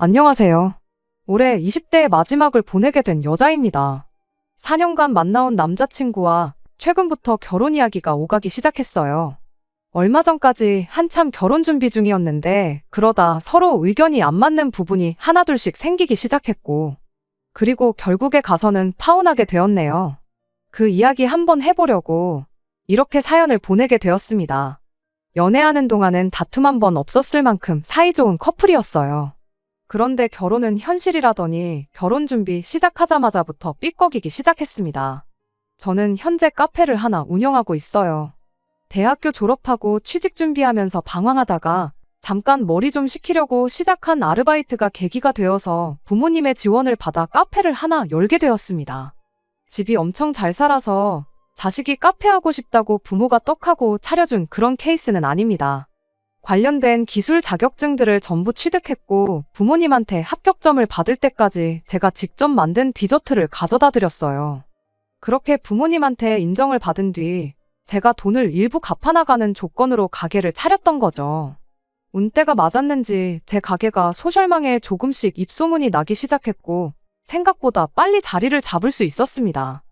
안녕하세요. 올해 20대의 마지막을 보내게 된 여자입니다. 4년간 만나온 남자친구와 최근부터 결혼 이야기가 오가기 시작했어요. 얼마 전까지 한참 결혼 준비 중이었는데 그러다 서로 의견이 안 맞는 부분이 하나둘씩 생기기 시작했고 그리고 결국에 가서는 파혼하게 되었네요. 그 이야기 한번 해보려고 이렇게 사연을 보내게 되었습니다. 연애하는 동안은 다툼 한 번 없었을 만큼 사이좋은 커플이었어요. 그런데 결혼은 현실이라더니 결혼 준비 시작하자마자부터 삐걱이기 시작했습니다. 저는 현재 카페를 하나 운영하고 있어요. 대학교 졸업하고 취직 준비하면서 방황하다가 잠깐 머리 좀 식히려고 시작한 아르바이트가 계기가 되어서 부모님의 지원을 받아 카페를 하나 열게 되었습니다. 집이 엄청 잘 살아서 자식이 카페 하고 싶다고 부모가 떡하고 차려준 그런 케이스는 아닙니다. 관련된 기술 자격증들을 전부 취득했고 부모님한테 합격점을 받을 때까지 제가 직접 만든 디저트를 가져다 드렸어요. 그렇게 부모님한테 인정을 받은 뒤 제가 돈을 일부 갚아나가는 조건으로 가게를 차렸던 거죠. 운때가 맞았는지 제 가게가 소셜망에 조금씩 입소문이 나기 시작했고 생각보다 빨리 자리를 잡을 수 있었습니다.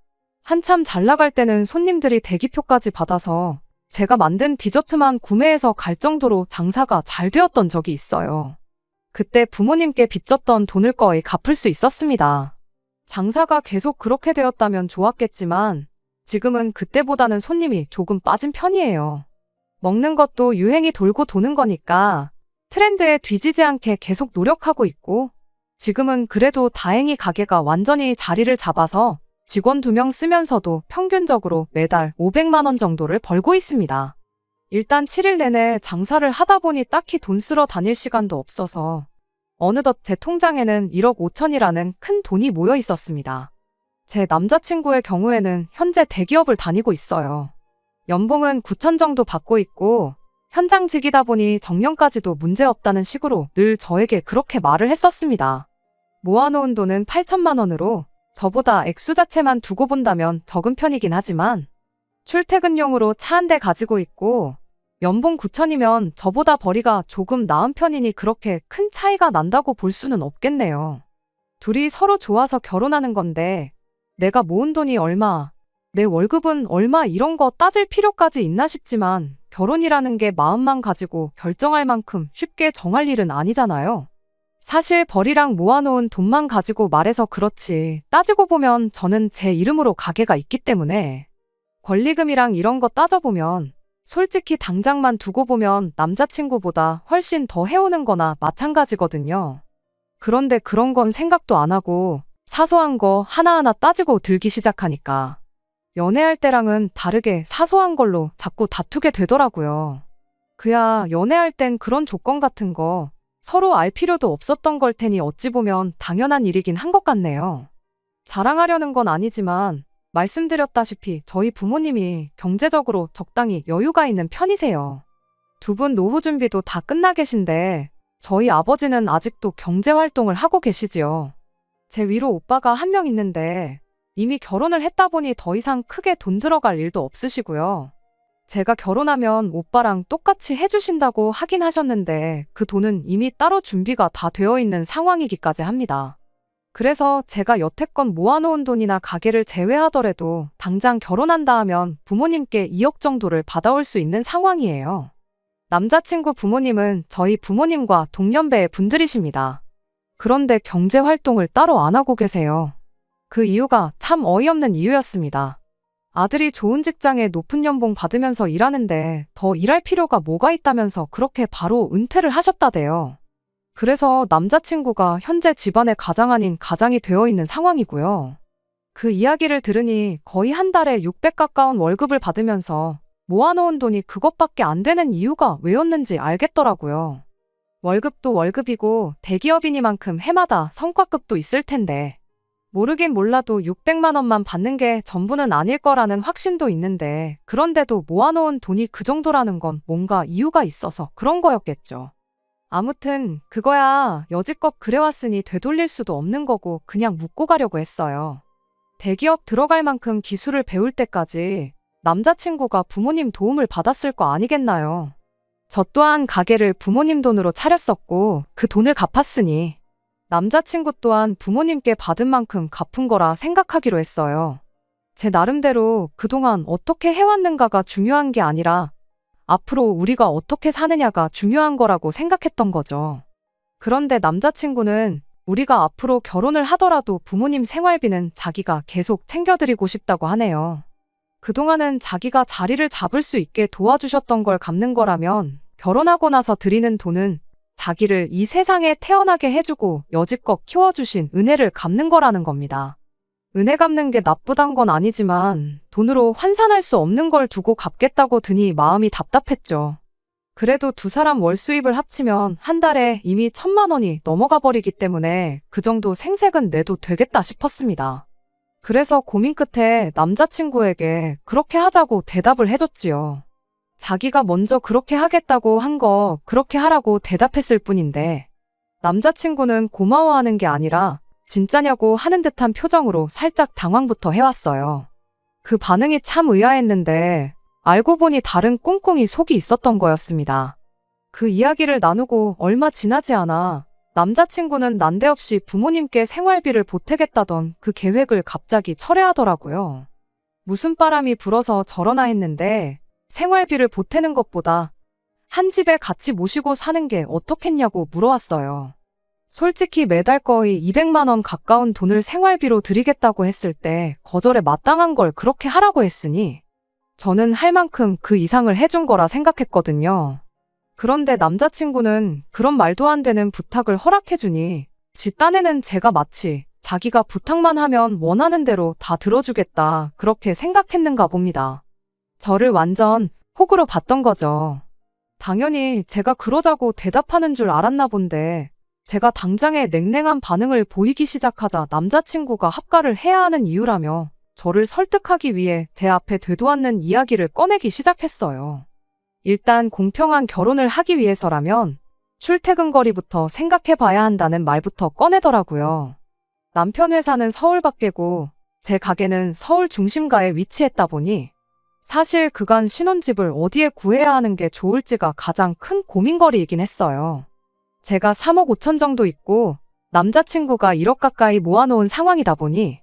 한참 잘 나갈 때는 손님들이 대기표까지 받아서 제가 만든 디저트만 구매해서 갈 정도로 장사가 잘 되었던 적이 있어요. 그때 부모님께 빚졌던 돈을 거의 갚을 수 있었습니다. 장사가 계속 그렇게 되었다면 좋았겠지만 지금은 그때보다는 손님이 조금 빠진 편이에요. 먹는 것도 유행이 돌고 도는 거니까 트렌드에 뒤지지 않게 계속 노력하고 있고 지금은 그래도 다행히 가게가 완전히 자리를 잡아서 직원 2명 쓰면서도 평균적으로 매달 500만 원 정도를 벌고 있습니다. 일단 7일 내내 장사를 하다 보니 딱히 돈 쓰러 다닐 시간도 없어서 어느덧 제 통장에는 1억 5천이라는 큰 돈이 모여 있었습니다. 제 남자친구의 경우에는 현재 대기업을 다니고 있어요. 연봉은 9천 정도 받고 있고 현장직이다 보니 정년까지도 문제없다는 식으로 늘 저에게 그렇게 말을 했었습니다. 모아놓은 돈은 8천만 원으로 저보다 액수 자체만 두고 본다면 적은 편이긴 하지만 출퇴근용으로 차 한 대 가지고 있고 연봉 9천이면 저보다 벌이가 조금 나은 편이니 그렇게 큰 차이가 난다고 볼 수는 없겠네요. 둘이 서로 좋아서 결혼하는 건데 내가 모은 돈이 얼마, 내 월급은 얼마 이런 거 따질 필요까지 있나 싶지만 결혼이라는 게 마음만 가지고 결정할 만큼 쉽게 정할 일은 아니잖아요. 사실 벌이랑 모아놓은 돈만 가지고 말해서 그렇지 따지고 보면 저는 제 이름으로 가게가 있기 때문에 권리금이랑 이런 거 따져보면 솔직히 당장만 두고 보면 남자친구보다 훨씬 더 해오는 거나 마찬가지거든요. 그런데 그런 건 생각도 안 하고 사소한 거 하나하나 따지고 들기 시작하니까 연애할 때랑은 다르게 사소한 걸로 자꾸 다투게 되더라고요. 그야 연애할 땐 그런 조건 같은 거 서로 알 필요도 없었던 걸 테니 어찌 보면 당연한 일이긴 한 것 같네요. 자랑하려는 건 아니지만 말씀드렸다시피 저희 부모님이 경제적으로 적당히 여유가 있는 편이세요. 두 분 노후 준비도 다 끝나 계신데 저희 아버지는 아직도 경제활동을 하고 계시지요. 제 위로 오빠가 한 명 있는데 이미 결혼을 했다 보니 더 이상 크게 돈 들어갈 일도 없으시고요. 제가 결혼하면 오빠랑 똑같이 해주신다고 하긴 하셨는데 그 돈은 이미 따로 준비가 다 되어 있는 상황이기까지 합니다. 그래서 제가 여태껏 모아놓은 돈이나 가게를 제외하더라도 당장 결혼한다 하면 부모님께 2억 정도를 받아올 수 있는 상황이에요. 남자친구 부모님은 저희 부모님과 동년배의 분들이십니다. 그런데 경제활동을 따로 안 하고 계세요. 그 이유가 참 어이없는 이유였습니다. 아들이 좋은 직장에 높은 연봉 받으면서 일하는데 더 일할 필요가 뭐가 있다면서 그렇게 바로 은퇴를 하셨다대요. 그래서 남자친구가 현재 집안의 가장 아닌 가장이 되어 있는 상황이고요. 그 이야기를 들으니 거의 한 달에 600 가까운 월급을 받으면서 모아놓은 돈이 그것밖에 안 되는 이유가 왜였는지 알겠더라고요. 월급도 월급이고 대기업이니만큼 해마다 성과급도 있을 텐데 모르긴 몰라도 600만 원만 받는 게 전부는 아닐 거라는 확신도 있는데 그런데도 모아놓은 돈이 그 정도라는 건 뭔가 이유가 있어서 그런 거였겠죠. 아무튼 그거야 여지껏 그래왔으니 되돌릴 수도 없는 거고 그냥 묻고 가려고 했어요. 대기업 들어갈 만큼 기술을 배울 때까지 남자친구가 부모님 도움을 받았을 거 아니겠나요? 저 또한 가게를 부모님 돈으로 차렸었고 그 돈을 갚았으니 남자친구 또한 부모님께 받은 만큼 갚은 거라 생각하기로 했어요. 제 나름대로 그동안 어떻게 해왔는가가 중요한 게 아니라 앞으로 우리가 어떻게 사느냐가 중요한 거라고 생각했던 거죠. 그런데 남자친구는 우리가 앞으로 결혼을 하더라도 부모님 생활비는 자기가 계속 챙겨드리고 싶다고 하네요. 그동안은 자기가 자리를 잡을 수 있게 도와주셨던 걸 갚는 거라면 결혼하고 나서 드리는 돈은 자기를 이 세상에 태어나게 해주고 여지껏 키워주신 은혜를 갚는 거라는 겁니다. 은혜 갚는 게 나쁘단 건 아니지만 돈으로 환산할 수 없는 걸 두고 갚겠다고 드니 마음이 답답했죠. 그래도 두 사람 월 수입을 합치면 한 달에 이미 1,000만 원이 넘어가 버리기 때문에 그 정도 생색은 내도 되겠다 싶었습니다. 그래서 고민 끝에 남자친구에게 그렇게 하자고 대답을 해줬지요. 자기가 먼저 그렇게 하겠다고 한 거 그렇게 하라고 대답했을 뿐인데 남자친구는 고마워하는 게 아니라 진짜냐고 하는 듯한 표정으로 살짝 당황부터 해왔어요. 그 반응이 참 의아했는데 알고 보니 다른 꿍꿍이 속이 있었던 거였습니다. 그 이야기를 나누고 얼마 지나지 않아 남자친구는 난데없이 부모님께 생활비를 보태겠다던 그 계획을 갑자기 철회하더라고요. 무슨 바람이 불어서 저러나 했는데 생활비를 보태는 것보다 한 집에 같이 모시고 사는 게 어떻겠냐고 물어왔어요. 솔직히 매달 거의 200만 원 가까운 돈을 생활비로 드리겠다고 했을 때 거절에 마땅한 걸 그렇게 하라고 했으니 저는 할 만큼 그 이상을 해준 거라 생각했거든요. 그런데 남자친구는 그런 말도 안 되는 부탁을 허락해주니 지 딴에는 제가 마치 자기가 부탁만 하면 원하는 대로 다 들어주겠다 그렇게 생각했는가 봅니다. 저를 완전 호구로 봤던 거죠. 당연히 제가 그러자고 대답하는 줄 알았나 본데 제가 당장의 냉랭한 반응을 보이기 시작하자 남자친구가 합가를 해야 하는 이유라며 저를 설득하기 위해 제 앞에 되도않는 이야기를 꺼내기 시작했어요. 일단 공평한 결혼을 하기 위해서라면 출퇴근 거리부터 생각해 봐야 한다는 말부터 꺼내더라고요. 남편 회사는 서울 밖이고 제 가게는 서울 중심가에 위치했다 보니 사실 그간 신혼집을 어디에 구해야 하는 게 좋을지가 가장 큰 고민거리이긴 했어요. 제가 3억 5천 정도 있고 남자친구가 1억 가까이 모아놓은 상황이다 보니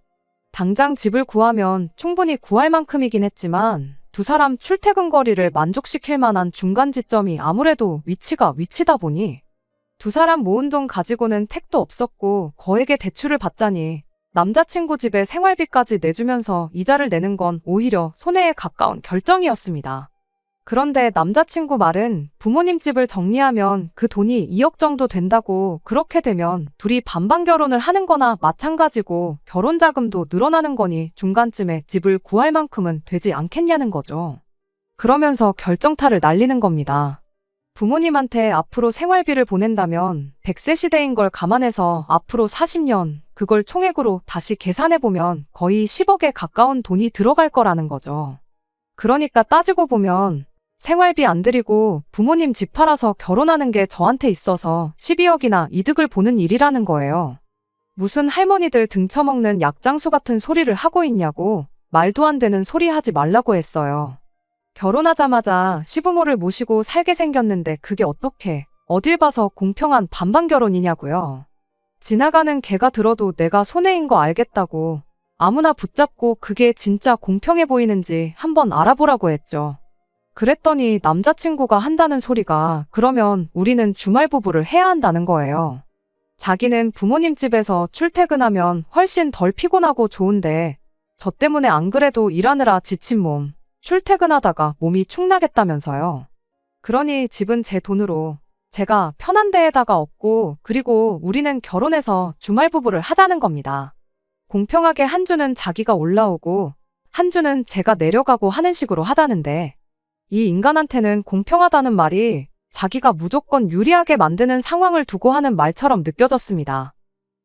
당장 집을 구하면 충분히 구할 만큼이긴 했지만 두 사람 출퇴근 거리를 만족시킬 만한 중간 지점이 아무래도 위치다 보니 두 사람 모은 돈 가지고는 택도 없었고 거액의 대출을 받자니 남자친구 집에 생활비까지 내주면서 이자를 내는 건 오히려 손해에 가까운 결정이었습니다. 그런데 남자친구 말은 부모님 집을 정리하면 그 돈이 2억 정도 된다고 그렇게 되면 둘이 반반 결혼을 하는 거나 마찬가지고 결혼 자금도 늘어나는 거니 중간쯤에 집을 구할 만큼은 되지 않겠냐는 거죠. 그러면서 결정타를 날리는 겁니다. 부모님한테 앞으로 생활비를 보낸다면 100세 시대인 걸 감안해서 앞으로 40년 그걸 총액으로 다시 계산해보면 거의 10억에 가까운 돈이 들어갈 거라는 거죠. 그러니까 따지고 보면 생활비 안 드리고 부모님 집 팔아서 결혼하는 게 저한테 있어서 12억이나 이득을 보는 일이라는 거예요. 무슨 할머니들 등쳐먹는 약장수 같은 소리를 하고 있냐고 말도 안 되는 소리 하지 말라고 했어요. 결혼하자마자 시부모를 모시고 살게 생겼는데 그게 어떻게 어딜 봐서 공평한 반반 결혼이냐고요. 지나가는 개가 들어도 내가 손해인 거 알겠다고 아무나 붙잡고 그게 진짜 공평해 보이는지 한번 알아보라고 했죠. 그랬더니 남자친구가 한다는 소리가 그러면 우리는 주말 부부를 해야 한다는 거예요. 자기는 부모님 집에서 출퇴근하면 훨씬 덜 피곤하고 좋은데 저 때문에 안 그래도 일하느라 지친 몸 출퇴근하다가 몸이 축나겠다면서요. 그러니 집은 제 돈으로 제가 편한 데에다가 얻고 그리고 우리는 결혼해서 주말 부부를 하자는 겁니다. 공평하게 한 주는 자기가 올라오고 한 주는 제가 내려가고 하는 식으로 하자는데 이 인간한테는 공평하다는 말이 자기가 무조건 유리하게 만드는 상황을 두고 하는 말처럼 느껴졌습니다.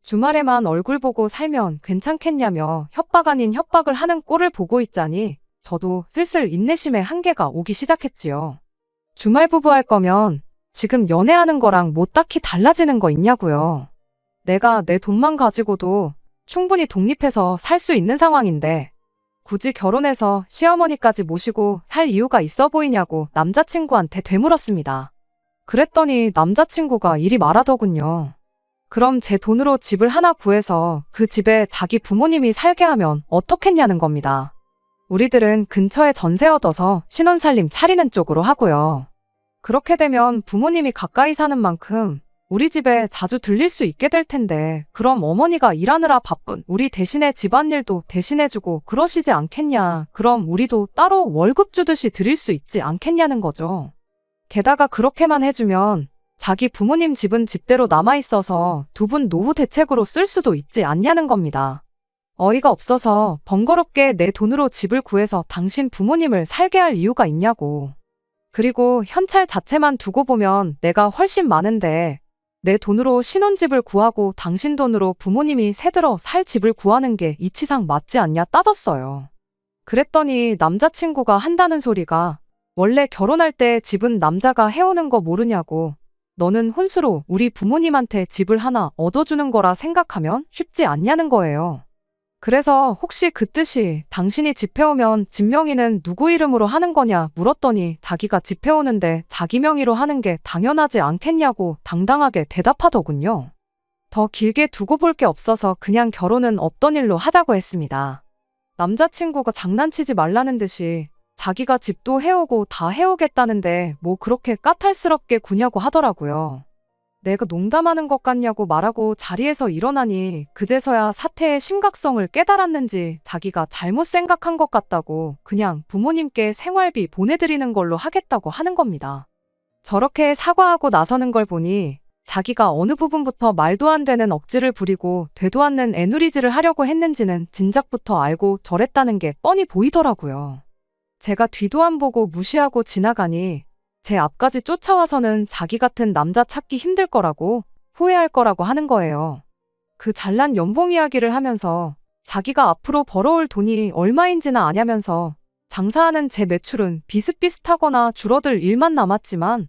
주말에만 얼굴 보고 살면 괜찮겠냐며 협박 아닌 협박을 하는 꼴을 보고 있자니 저도 슬슬 인내심의 한계가 오기 시작했지요. 주말 부부 할 거면 지금 연애하는 거랑 뭐 딱히 달라지는 거 있냐고요. 내가 내 돈만 가지고도 충분히 독립해서 살 수 있는 상황인데 굳이 결혼해서 시어머니까지 모시고 살 이유가 있어 보이냐고 남자친구한테 되물었습니다. 그랬더니 남자친구가 이리 말하더군요. 그럼 제 돈으로 집을 하나 구해서 그 집에 자기 부모님이 살게 하면 어떻겠냐는 겁니다. 우리들은 근처에 전세 얻어서 신혼살림 차리는 쪽으로 하고요. 그렇게 되면 부모님이 가까이 사는 만큼 우리 집에 자주 들릴 수 있게 될 텐데, 그럼 어머니가 일하느라 바쁜 우리 대신에 집안일도 대신해주고 그러시지 않겠냐. 그럼 우리도 따로 월급 주듯이 드릴 수 있지 않겠냐는 거죠. 게다가 그렇게만 해주면 자기 부모님 집은 집대로 남아있어서 두 분 노후 대책으로 쓸 수도 있지 않냐는 겁니다. 어이가 없어서 번거롭게 내 돈으로 집을 구해서 당신 부모님을 살게 할 이유가 있냐고. 그리고 현찰 자체만 두고 보면 내가 훨씬 많은데 내 돈으로 신혼집을 구하고 당신 돈으로 부모님이 새들어 살 집을 구하는 게 이치상 맞지 않냐 따졌어요. 그랬더니 남자친구가 한다는 소리가, 원래 결혼할 때 집은 남자가 해오는 거 모르냐고. 너는 혼수로 우리 부모님한테 집을 하나 얻어주는 거라 생각하면 쉽지 않냐는 거예요. 그래서 혹시 그 뜻이 당신이 집 해오면 집 명의는 누구 이름으로 하는 거냐 물었더니 자기가 집 해오는데 자기 명의로 하는 게 당연하지 않겠냐고 당당하게 대답하더군요. 더 길게 두고 볼 게 없어서 그냥 결혼은 없던 일로 하자고 했습니다. 남자친구가 장난치지 말라는 듯이 자기가 집도 해오고 다 해오겠다는데 뭐 그렇게 까탈스럽게 구냐고 하더라고요. 내가 농담하는 것 같냐고 말하고 자리에서 일어나니 그제서야 사태의 심각성을 깨달았는지 자기가 잘못 생각한 것 같다고 그냥 부모님께 생활비 보내드리는 걸로 하겠다고 하는 겁니다. 저렇게 사과하고 나서는 걸 보니 자기가 어느 부분부터 말도 안 되는 억지를 부리고 되도 않는 애누리질을 하려고 했는지는 진작부터 알고 저랬다는 게 뻔히 보이더라고요. 제가 뒤도 안 보고 무시하고 지나가니 제 앞까지 쫓아와서는 자기 같은 남자 찾기 힘들 거라고, 후회할 거라고 하는 거예요. 그 잘난 연봉 이야기를 하면서 자기가 앞으로 벌어올 돈이 얼마인지나 아냐면서 장사하는 제 매출은 비슷비슷하거나 줄어들 일만 남았지만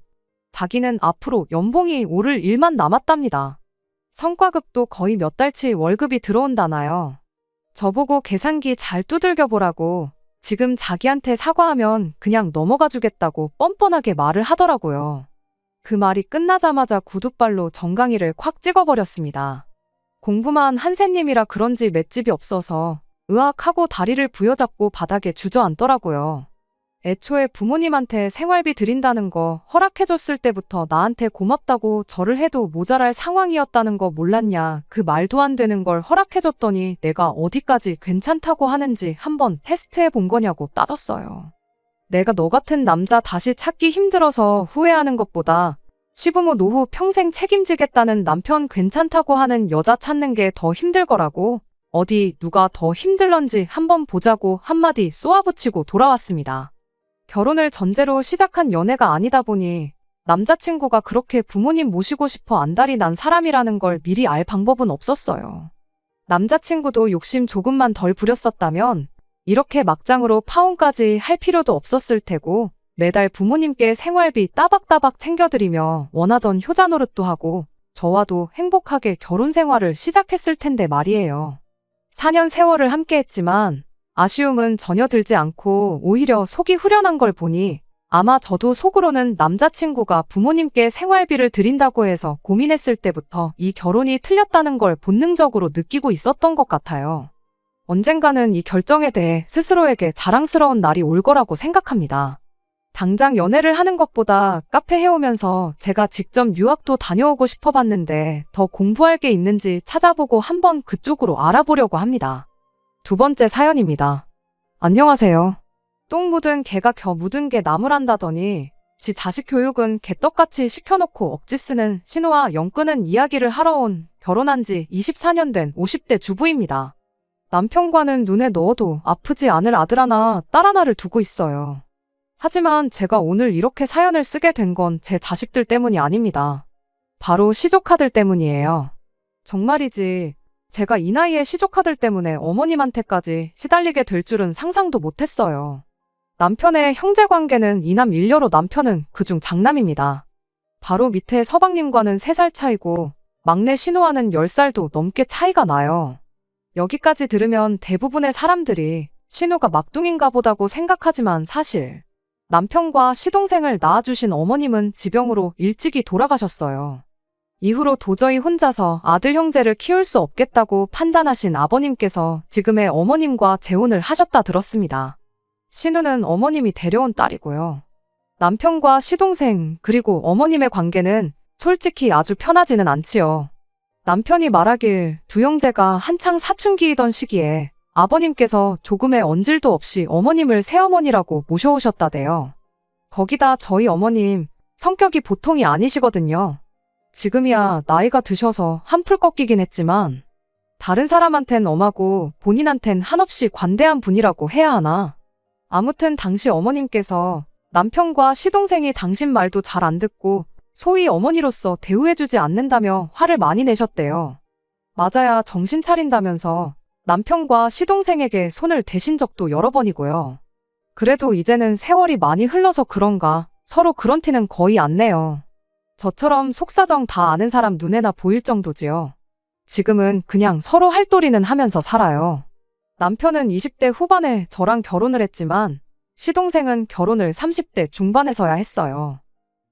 자기는 앞으로 연봉이 오를 일만 남았답니다. 성과급도 거의 몇 달치 월급이 들어온다나요. 저보고 계산기 잘 두들겨 보라고 지금 자기한테 사과하면 그냥 넘어가 주겠다고 뻔뻔하게 말을 하더라고요. 그 말이 끝나자마자 구둣발로 정강이를 콱 찍어버렸습니다. 공부만 한 새님이라 그런지 맷집이 없어서 으악하고 다리를 부여잡고 바닥에 주저앉더라고요. 애초에 부모님한테 생활비 드린다는 거 허락해줬을 때부터 나한테 고맙다고 절을 해도 모자랄 상황이었다는 거 몰랐냐. 그 말도 안 되는 걸 허락해줬더니 내가 어디까지 괜찮다고 하는지 한번 테스트해 본 거냐고 따졌어요. 내가 너 같은 남자 다시 찾기 힘들어서 후회하는 것보다 시부모 노후 평생 책임지겠다는 남편 괜찮다고 하는 여자 찾는 게 더 힘들 거라고, 어디 누가 더 힘들런지 한번 보자고 한마디 쏘아붙이고 돌아왔습니다. 결혼을 전제로 시작한 연애가 아니다 보니 남자친구가 그렇게 부모님 모시고 싶어 안달이 난 사람이라는 걸 미리 알 방법은 없었어요. 남자친구도 욕심 조금만 덜 부렸었다면 이렇게 막장으로 파혼까지 할 필요도 없었을 테고 매달 부모님께 생활비 따박따박 챙겨드리며 원하던 효자 노릇도 하고 저와도 행복하게 결혼 생활을 시작했을 텐데 말이에요. 4년 세월을 함께 했지만 아쉬움은 전혀 들지 않고 오히려 속이 후련한 걸 보니 아마 저도 속으로는 남자친구가 부모님께 생활비를 드린다고 해서 고민했을 때부터 이 결혼이 틀렸다는 걸 본능적으로 느끼고 있었던 것 같아요. 언젠가는 이 결정에 대해 스스로에게 자랑스러운 날이 올 거라고 생각합니다. 당장 연애를 하는 것보다 카페 해오면서 제가 직접 유학도 다녀오고 싶어 봤는데 더 공부할 게 있는지 찾아보고 한번 그쪽으로 알아보려고 합니다. 두 번째 사연입니다. 안녕하세요. 똥 묻은 개가 겨 묻은 게 나무란다더니 지 자식 교육은 개떡같이 시켜놓고 억지 쓰는 신호와 영 끄는 이야기를 하러 온 결혼한 지 24년 된 50대 주부입니다. 남편과는 눈에 넣어도 아프지 않을 아들 하나, 딸 하나를 두고 있어요. 하지만 제가 오늘 이렇게 사연을 쓰게 된 건 제 자식들 때문이 아닙니다. 바로 시조카들 때문이에요. 정말이지 제가 이 나이에 시조카들 때문에 어머님한테까지 시달리게 될 줄은 상상도 못했어요. 남편의 형제관계는 이남 일녀로 남편은 그중 장남입니다. 바로 밑에 서방님과는 3살 차이고 막내 신호와는 10살도 넘게 차이가 나요. 여기까지 들으면 대부분의 사람들이 신호가 막둥인가 보다고 생각하지만 사실 남편과 시동생을 낳아주신 어머님은 지병으로 일찍이 돌아가셨어요. 이후로 도저히 혼자서 아들 형제를 키울 수 없겠다고 판단하신 아버님께서 지금의 어머님과 재혼을 하셨다 들었습니다. 신우는 어머님이 데려온 딸이고요. 남편과 시동생 그리고 어머님의 관계는 솔직히 아주 편하지는 않지요. 남편이 말하길 두 형제가 한창 사춘기이던 시기에 아버님께서 조금의 언질도 없이 어머님을 새어머니라고 모셔오셨다대요. 거기다 저희 어머님 성격이 보통이 아니시거든요. 지금이야 나이가 드셔서 한풀 꺾이긴 했지만 다른 사람한텐 엄하고 본인한텐 한없이 관대한 분이라고 해야 하나. 아무튼 당시 어머님께서 남편과 시동생이 당신 말도 잘 안 듣고 소위 어머니로서 대우해주지 않는다며 화를 많이 내셨대요. 맞아야 정신 차린다면서 남편과 시동생에게 손을 대신 적도 여러 번이고요. 그래도 이제는 세월이 많이 흘러서 그런가 서로 그런 티는 거의 안 내요. 저처럼 속사정 다 아는 사람 눈에나 보일 정도지요. 지금은 그냥 서로 할도리는 하면서 살아요. 남편은 20대 후반에 저랑 결혼을 했지만 시동생은 결혼을 30대 중반에서야 했어요.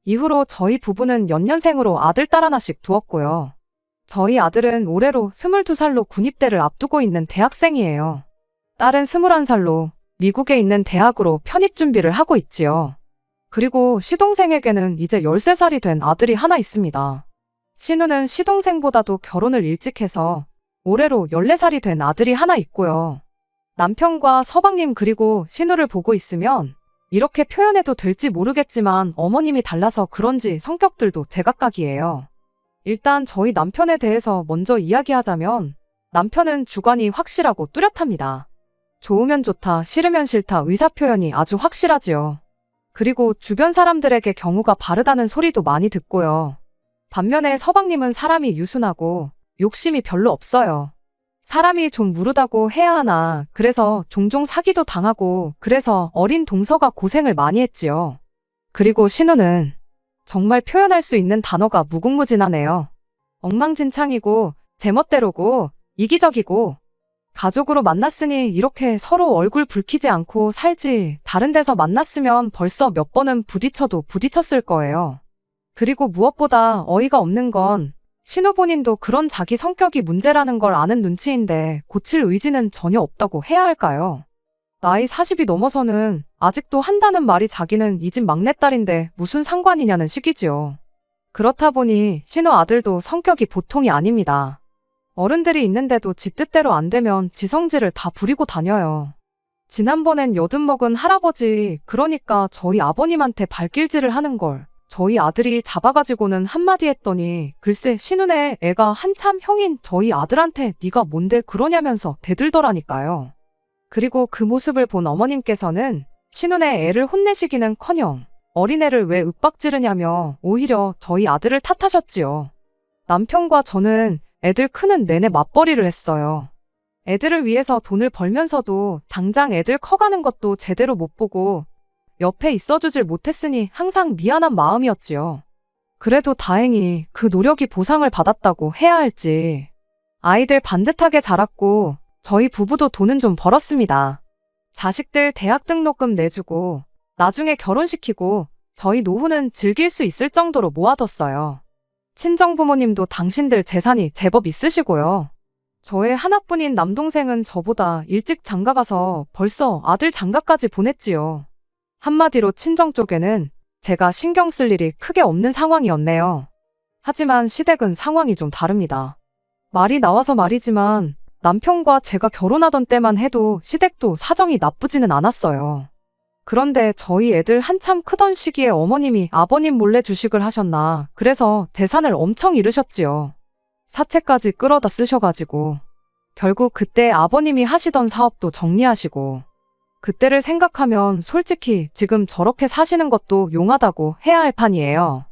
이후로 저희 부부는 연년생으로 아들, 딸 하나씩 두었고요. 저희 아들은 올해로 22살로 군입대를 앞두고 있는 대학생이에요. 딸은 21살로 미국에 있는 대학으로 편입 준비를 하고 있지요. 그리고 시동생에게는 이제 13살이 된 아들이 하나 있습니다. 신우는 시동생보다도 결혼을 일찍 해서 올해로 14살이 된 아들이 하나 있고요. 남편과 서방님 그리고 신우를 보고 있으면 이렇게 표현해도 될지 모르겠지만 어머님이 달라서 그런지 성격들도 제각각이에요. 일단 저희 남편에 대해서 먼저 이야기하자면 남편은 주관이 확실하고 뚜렷합니다. 좋으면 좋다, 싫으면 싫다 의사표현이 아주 확실하지요. 그리고 주변 사람들에게 경우가 바르다는 소리도 많이 듣고요. 반면에 서방님은 사람이 유순하고 욕심이 별로 없어요. 사람이 좀 무르다고 해야 하나 그래서 종종 사기도 당하고 그래서 어린 동서가 고생을 많이 했지요. 그리고 신우는 정말 표현할 수 있는 단어가 무궁무진하네요. 엉망진창이고 제멋대로고 이기적이고 가족으로 만났으니 이렇게 서로 얼굴 붉히지 않고 살지 다른 데서 만났으면 벌써 몇 번은 부딪혀도 부딪혔을 거예요. 그리고 무엇보다 어이가 없는 건 신우 본인도 그런 자기 성격이 문제라는 걸 아는 눈치인데 고칠 의지는 전혀 없다고 해야 할까요? 나이 40이 넘어서는 아직도 한다는 말이 자기는 이 집 막내딸인데 무슨 상관이냐는 식이지요. 그렇다 보니 신우 아들도 성격이 보통이 아닙니다. 어른들이 있는데도 지 뜻대로 안 되면 지 성질을 다 부리고 다녀요. 지난번엔 여든먹은 할아버지 그러니까 저희 아버님한테 발길질을 하는 걸 저희 아들이 잡아가지고는 한마디 했더니 글쎄 신우네 애가 한참 형인 저희 아들한테 네가 뭔데 그러냐면서 대들더라니까요. 그리고 그 모습을 본 어머님께서는 신우네 애를 혼내시기는커녕 어린애를 왜 윽박지르냐며 오히려 저희 아들을 탓하셨지요. 남편과 저는 애들 크는 내내 맞벌이를 했어요. 애들을 위해서 돈을 벌면서도 당장 애들 커가는 것도 제대로 못 보고 옆에 있어주질 못했으니 항상 미안한 마음이었지요. 그래도 다행히 그 노력이 보상을 받았다고 해야 할지. 아이들 반듯하게 자랐고 저희 부부도 돈은 좀 벌었습니다. 자식들 대학 등록금 내주고 나중에 결혼시키고 저희 노후는 즐길 수 있을 정도로 모아뒀어요. 친정부모님도 당신들 재산이 제법 있으시고요. 저의 하나뿐인 남동생은 저보다 일찍 장가가서 벌써 아들 장가까지 보냈지요. 한마디로 친정 쪽에는 제가 신경 쓸 일이 크게 없는 상황이었네요. 하지만 시댁은 상황이 좀 다릅니다. 말이 나와서 말이지만 남편과 제가 결혼하던 때만 해도 시댁도 사정이 나쁘지는 않았어요. 그런데 저희 애들 한참 크던 시기에 어머님이 아버님 몰래 주식을 하셨나 그래서 재산을 엄청 잃으셨지요. 사채까지 끌어다 쓰셔가지고 결국 그때 아버님이 하시던 사업도 정리하시고 그때를 생각하면 솔직히 지금 저렇게 사시는 것도 용하다고 해야 할 판이에요.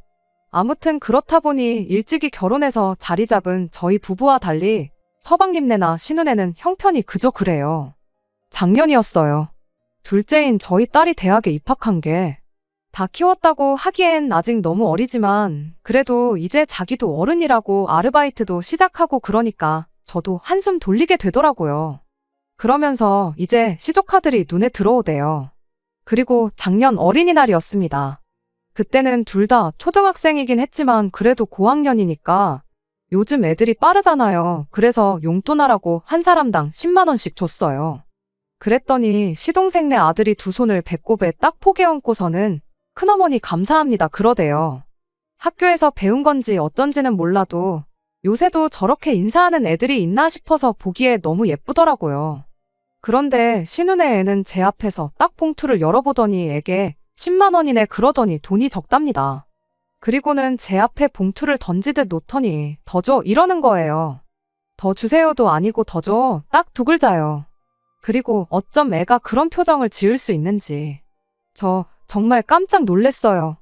아무튼 그렇다 보니 일찍이 결혼해서 자리 잡은 저희 부부와 달리 서방님네나 신우네는 형편이 그저 그래요. 작년이었어요. 둘째인 저희 딸이 대학에 입학한 게 다 키웠다고 하기엔 아직 너무 어리지만 그래도 이제 자기도 어른이라고 아르바이트도 시작하고 그러니까 저도 한숨 돌리게 되더라고요. 그러면서 이제 시조카들이 눈에 들어오대요. 그리고 작년 어린이날이었습니다. 그때는 둘 다 초등학생이긴 했지만 그래도 고학년이니까 요즘 애들이 빠르잖아요. 그래서 용돈하라고 한 사람당 10만 원씩 줬어요. 그랬더니 시동생네 아들이 두 손을 배꼽에 딱 포개 얹고서는 큰어머니 감사합니다 그러대요. 학교에서 배운 건지 어쩐지는 몰라도 요새도 저렇게 인사하는 애들이 있나 싶어서 보기에 너무 예쁘더라고요. 그런데 신우네 애는 제 앞에서 딱 봉투를 열어보더니 애게 10만 원이네 그러더니 돈이 적답니다. 그리고는 제 앞에 봉투를 던지듯 놓더니 더 줘 이러는 거예요. 더 주세요도 아니고 더 줘 딱 두 글자요. 그리고 어쩜 애가 그런 표정을 지을 수 있는지. 저 정말 깜짝 놀랬어요.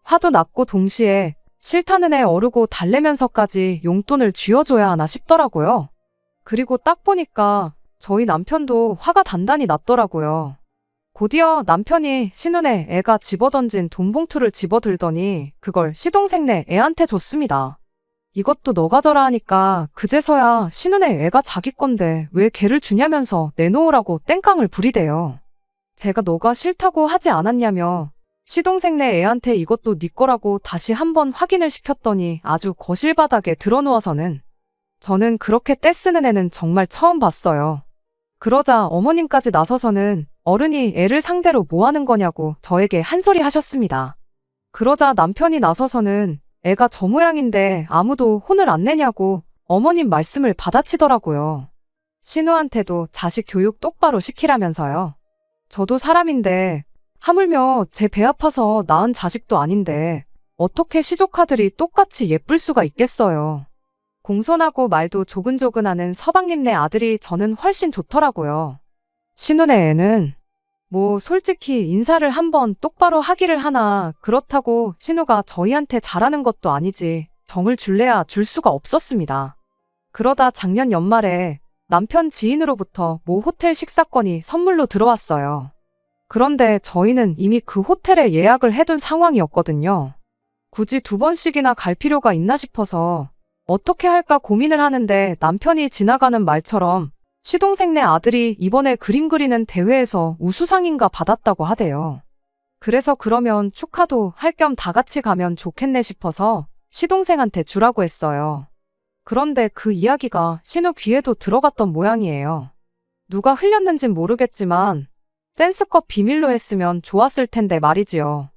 화도 났고 동시에 싫다는 애 어르고 달래면서까지 용돈을 쥐어줘야 하나 싶더라고요. 그리고 딱 보니까 저희 남편도 화가 단단히 났더라고요. 곧이어 남편이 신우네 애가 집어던진 돈 봉투를 집어들더니 그걸 시동생네 애한테 줬습니다. 이것도 너 가져라 하니까 그제서야 신우네 애가 자기 건데 왜 걔를 주냐면서 내놓으라고 땡깡을 부리대요. 제가 너가 싫다고 하지 않았냐며 시동생네 애한테 이것도 네 거라고 다시 한번 확인을 시켰더니 아주 거실 바닥에 드러누워서는 저는 그렇게 떼쓰는 애는 정말 처음 봤어요. 그러자 어머님까지 나서서는 어른이 애를 상대로 뭐 하는 거냐고 저에게 한 소리 하셨습니다. 그러자 남편이 나서서는 애가 저 모양인데 아무도 혼을 안 내냐고 어머님 말씀을 받아치더라고요. 신우한테도 자식 교육 똑바로 시키라면서요. 저도 사람인데 하물며 제 배 아파서 낳은 자식도 아닌데 어떻게 시조카들이 똑같이 예쁠 수가 있겠어요. 공손하고 말도 조근조근하는 서방님네 아들이 저는 훨씬 좋더라고요. 신우네 애는 뭐 솔직히 인사를 한번 똑바로 하기를 하나 그렇다고 신우가 저희한테 잘하는 것도 아니지 정을 줄래야 줄 수가 없었습니다. 그러다 작년 연말에 남편 지인으로부터 모 호텔 식사권이 선물로 들어왔어요. 그런데 저희는 이미 그 호텔에 예약을 해둔 상황이었거든요. 굳이 두 번씩이나 갈 필요가 있나 싶어서 어떻게 할까 고민을 하는데 남편이 지나가는 말처럼 시동생네 아들이 이번에 그림 그리는 대회에서 우수상인가 받았다고 하대요. 그래서 그러면 축하도 할 겸 다 같이 가면 좋겠네 싶어서 시동생한테 주라고 했어요. 그런데 그 이야기가 신우 귀에도 들어갔던 모양이에요. 누가 흘렸는진 모르겠지만 센스껏 비밀로 했으면 좋았을 텐데 말이지요.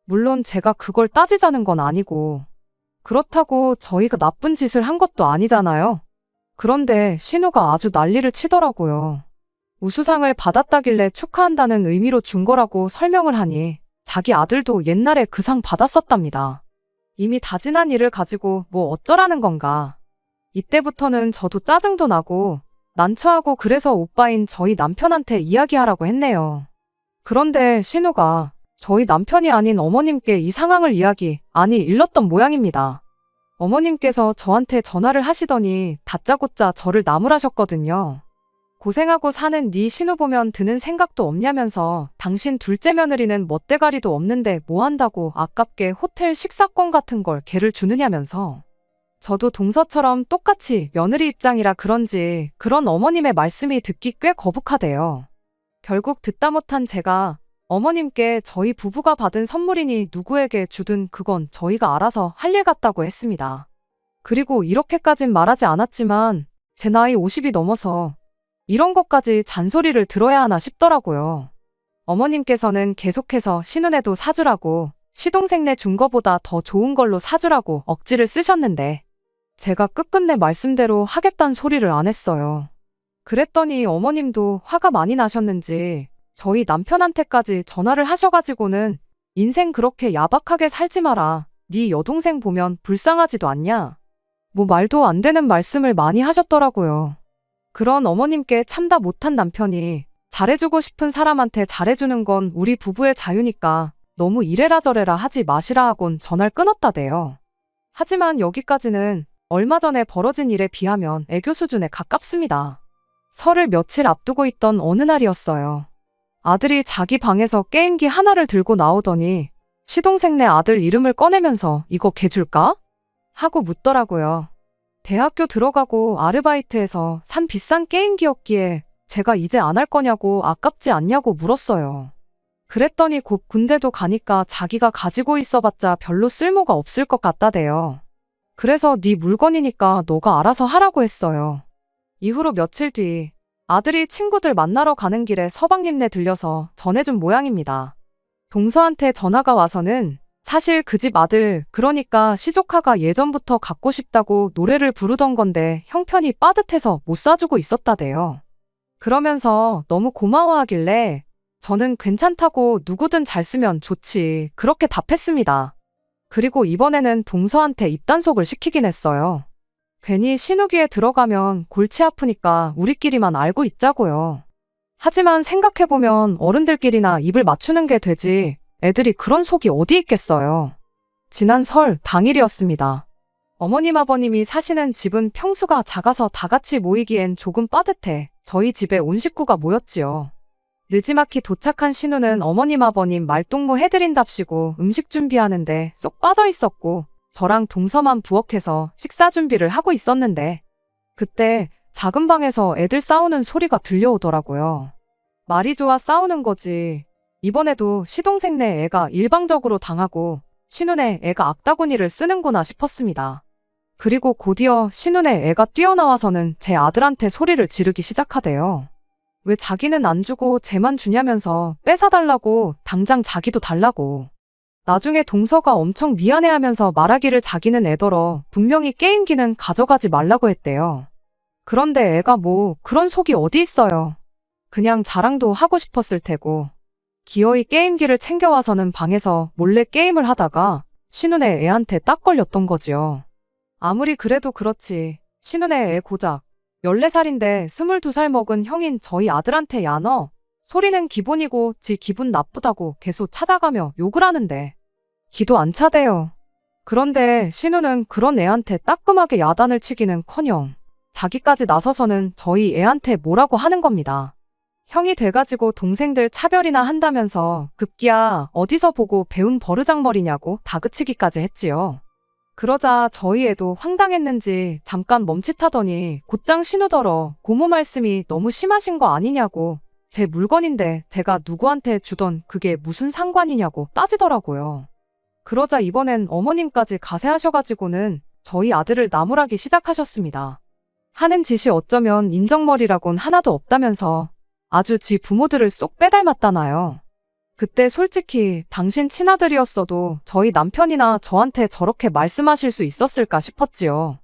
물론 제가 그걸 따지자는 건 아니고 그렇다고 저희가 나쁜 짓을 한 것도 아니잖아요. 그런데 신우가 아주 난리를 치더라고요. 우수상을 받았다길래 축하한다는 의미로 준 거라고 설명을 하니 자기 아들도 옛날에 그 상 받았었답니다. 이미 다 지난 일을 가지고 뭐 어쩌라는 건가. 이때부터는 저도 짜증도 나고 난처하고 그래서 오빠인 저희 남편한테 이야기하라고 했네요. 그런데 신우가 저희 남편이 아닌 어머님께 이 상황을 일렀던 모양입니다. 어머님께서 저한테 전화를 하시더니 다짜고짜 저를 나무라셨거든요. 고생하고 사는 네 신우 보면 드는 생각도 없냐면서 당신 둘째 며느리는 멋대가리도 없는데 뭐 한다고 아깝게 호텔 식사권 같은 걸 걔를 주느냐면서. 저도 동서처럼 똑같이 며느리 입장이라 그런지 그런 어머님의 말씀이 듣기 꽤 거북하대요. 결국 듣다 못한 제가 어머님께 저희 부부가 받은 선물이니 누구에게 주든 그건 저희가 알아서 할 일 같다고 했습니다. 그리고 이렇게까진 말하지 않았지만 제 나이 50이 넘어서 이런 것까지 잔소리를 들어야 하나 싶더라고요. 어머님께서는 계속해서 신우네도 사주라고 시동생네 준 거보다 더 좋은 걸로 사주라고 억지를 쓰셨는데 제가 끝끝내 말씀대로 하겠다는 소리를 안 했어요. 그랬더니 어머님도 화가 많이 나셨는지 저희 남편한테까지 전화를 하셔가지고는 인생 그렇게 야박하게 살지 마라. 네 여동생 보면 불쌍하지도 않냐? 뭐 말도 안 되는 말씀을 많이 하셨더라고요. 그런 어머님께 참다 못한 남편이 잘해주고 싶은 사람한테 잘해주는 건 우리 부부의 자유니까 너무 이래라 저래라 하지 마시라 하곤 전화를 끊었다대요. 하지만 여기까지는 얼마 전에 벌어진 일에 비하면 애교 수준에 가깝습니다. 설을 며칠 앞두고 있던 어느 날이었어요. 아들이 자기 방에서 게임기 하나를 들고 나오더니 시동생네 아들 이름을 꺼내면서 이거 걔 줄까? 하고 묻더라고요. 대학교 들어가고 아르바이트해서 산 비싼 게임기였기에 제가 이제 안 할 거냐고 아깝지 않냐고 물었어요. 그랬더니 곧 군대도 가니까 자기가 가지고 있어봤자 별로 쓸모가 없을 것 같다대요. 그래서 네 물건이니까 너가 알아서 하라고 했어요. 이후로 며칠 뒤 아들이 친구들 만나러 가는 길에 서방님네 들려서 전해준 모양입니다. 동서한테 전화가 와서는 사실 그 집 아들, 그러니까 시조카가 예전부터 갖고 싶다고 노래를 부르던 건데 형편이 빠듯해서 못 사주고 있었다대요. 그러면서 너무 고마워하길래 저는 괜찮다고 누구든 잘 쓰면 좋지 그렇게 답했습니다. 그리고 이번에는 동서한테 입단속을 시키긴 했어요. 괜히 신우기에 들어가면 골치 아프니까 우리끼리만 알고 있자고요. 하지만 생각해보면 어른들끼리나 입을 맞추는 게 되지 애들이 그런 속이 어디 있겠어요. 지난 설 당일이었습니다. 어머님 아버님이 사시는 집은 평수가 작아서 다 같이 모이기엔 조금 빠듯해 저희 집에 온 식구가 모였지요. 느지막이 도착한 신우는 어머님 아버님 말동무 해드린답시고 음식 준비하는데 쏙 빠져 있었고 저랑 동서만 부엌에서 식사 준비를 하고 있었는데 그때 작은 방에서 애들 싸우는 소리가 들려오더라고요. 말이 좋아 싸우는 거지. 이번에도 시동생네 애가 일방적으로 당하고 신우네 애가 악다구니를 쓰는구나 싶었습니다. 그리고 곧이어 신우네 애가 뛰어나와서는 제 아들한테 소리를 지르기 시작하대요. 왜 자기는 안 주고 쟤만 주냐면서 뺏어달라고 당장 자기도 달라고. 나중에 동서가 엄청 미안해하면서 말하기를 자기는 애더러 분명히 게임기는 가져가지 말라고 했대요. 그런데 애가 뭐 그런 속이 어디 있어요. 그냥 자랑도 하고 싶었을 테고. 기어이 게임기를 챙겨와서는 방에서 몰래 게임을 하다가 신우네 애한테 딱 걸렸던 거지요. 아무리 그래도 그렇지. 신우네 애 고작 14살인데 22살 먹은 형인 저희 아들한테 야 너 소리는 기본이고 지 기분 나쁘다고 계속 찾아가며 욕을 하는데 기도 안 차대요. 그런데 신우는 그런 애한테 따끔하게 야단을 치기는커녕 자기까지 나서서는 저희 애한테 뭐라고 하는 겁니다. 형이 돼가지고 동생들 차별이나 한다면서 급기야 어디서 보고 배운 버르장머리냐고 다그치기까지 했지요. 그러자 저희 애도 황당했는지 잠깐 멈칫하더니 곧장 신우더러 고모 말씀이 너무 심하신 거 아니냐고 제 물건인데 제가 누구한테 주던 그게 무슨 상관이냐고 따지더라고요. 그러자 이번엔 어머님까지 가세하셔가지고는 저희 아들을 나무라기 시작하셨습니다. 하는 짓이 어쩌면 인정머리라곤 하나도 없다면서 아주 지 부모들을 쏙 빼닮았다나요. 그때 솔직히 당신 친아들이었어도 저희 남편이나 저한테 저렇게 말씀하실 수 있었을까 싶었지요.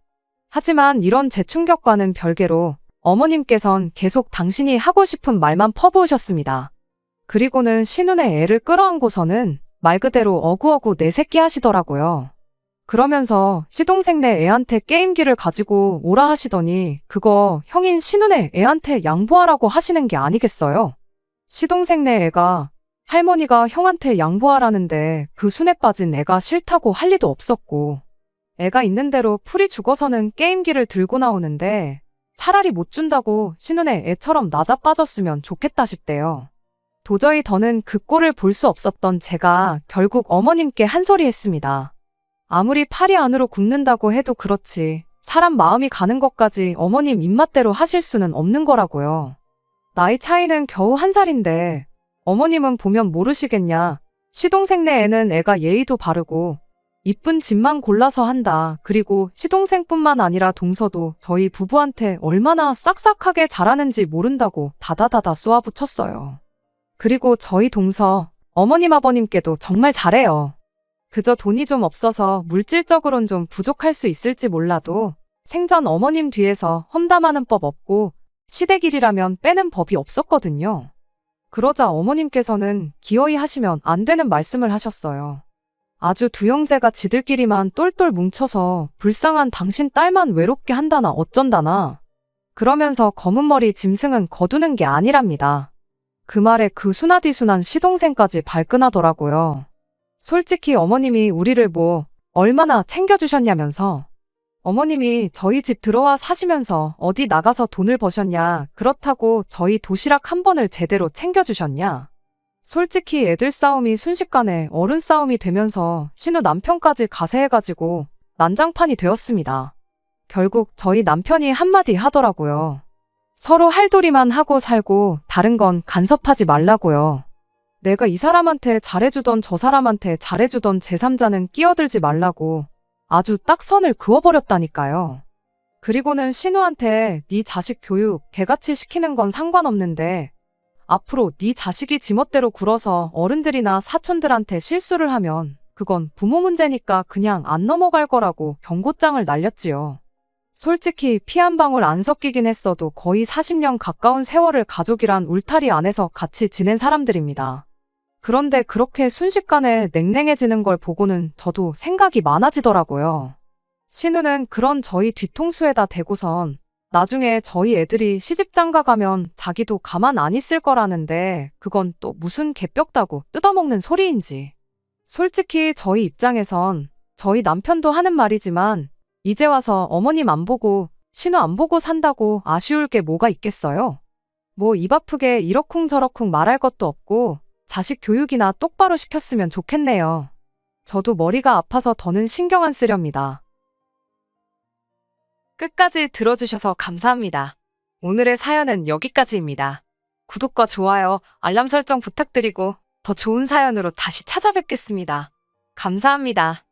하지만 이런 재충격과는 별개로 어머님께선 계속 당신이 하고 싶은 말만 퍼부으셨습니다. 그리고는 신우네 애를 끌어안고서는 말 그대로 어구어구 내 새끼 하시더라고요. 그러면서 시동생네 애한테 게임기를 가지고 오라 하시더니 그거 형인 신우네 애한테 양보하라고 하시는 게 아니겠어요? 시동생네 애가 할머니가 형한테 양보하라는데 그 순에 빠진 애가 싫다고 할 리도 없었고 애가 있는 대로 풀이 죽어서는 게임기를 들고 나오는데 차라리 못 준다고 신우네 애처럼 낮아빠졌으면 좋겠다 싶대요. 도저히 더는 그 꼴을 볼 수 없었던 제가 결국 어머님께 한 소리 했습니다. 아무리 팔이 안으로 굽는다고 해도 그렇지 사람 마음이 가는 것까지 어머님 입맛대로 하실 수는 없는 거라고요. 나이 차이는 겨우 1살인데 어머님은 보면 모르시겠냐. 시동생네 애는 애가 예의도 바르고 이쁜 집만 골라서 한다. 그리고 시동생뿐만 아니라 동서도 저희 부부한테 얼마나 싹싹하게 잘하는지 모른다고 다다다다 쏘아붙였어요. 그리고 저희 동서, 어머님 아버님께도 정말 잘해요. 그저 돈이 좀 없어서 물질적으론 좀 부족할 수 있을지 몰라도 생전 어머님 뒤에서 험담하는 법 없고 시댁일이라면 빼는 법이 없었거든요. 그러자 어머님께서는 기어이 하시면 안 되는 말씀을 하셨어요. 아주 두 형제가 지들끼리만 똘똘 뭉쳐서 불쌍한 당신 딸만 외롭게 한다나 어쩐다나. 그러면서 검은 머리 짐승은 거두는 게 아니랍니다. 그 말에 그 순하디순한 시동생까지 발끈하더라고요. 솔직히 어머님이 우리를 뭐 얼마나 챙겨주셨냐면서. 어머님이 저희 집 들어와 사시면서 어디 나가서 돈을 버셨냐. 그렇다고 저희 도시락 한 번을 제대로 챙겨주셨냐. 솔직히 애들 싸움이 순식간에 어른 싸움이 되면서 신우 남편까지 가세해가지고 난장판이 되었습니다. 결국 저희 남편이 한마디 하더라고요. 서로 할도리만 하고 살고 다른 건 간섭하지 말라고요. 내가 이 사람한테 잘해주던 저 사람한테 잘해주던 제3자는 끼어들지 말라고 아주 딱 선을 그어버렸다니까요. 그리고는 신우한테 네 자식 교육 개같이 시키는 건 상관없는데 앞으로 네 자식이 지멋대로 굴어서 어른들이나 사촌들한테 실수를 하면 그건 부모 문제니까 그냥 안 넘어갈 거라고 경고장을 날렸지요. 솔직히 피 한 방울 안 섞이긴 했어도 거의 40년 가까운 세월을 가족이란 울타리 안에서 같이 지낸 사람들입니다. 그런데 그렇게 순식간에 냉랭해지는 걸 보고는 저도 생각이 많아지더라고요. 신우는 그런 저희 뒤통수에다 대고선 나중에 저희 애들이 시집장가 가면 자기도 가만 안 있을 거라는데 그건 또 무슨 개뼈다고 뜯어먹는 소리인지. 솔직히 저희 입장에선 저희 남편도 하는 말이지만 이제 와서 어머님 안 보고 신우 안 보고 산다고 아쉬울 게 뭐가 있겠어요? 뭐 입 아프게 이러쿵저러쿵 말할 것도 없고 자식 교육이나 똑바로 시켰으면 좋겠네요. 저도 머리가 아파서 더는 신경 안 쓰렵니다. 끝까지 들어주셔서 감사합니다. 오늘의 사연은 여기까지입니다. 구독과 좋아요, 알람 설정 부탁드리고 더 좋은 사연으로 다시 찾아뵙겠습니다. 감사합니다.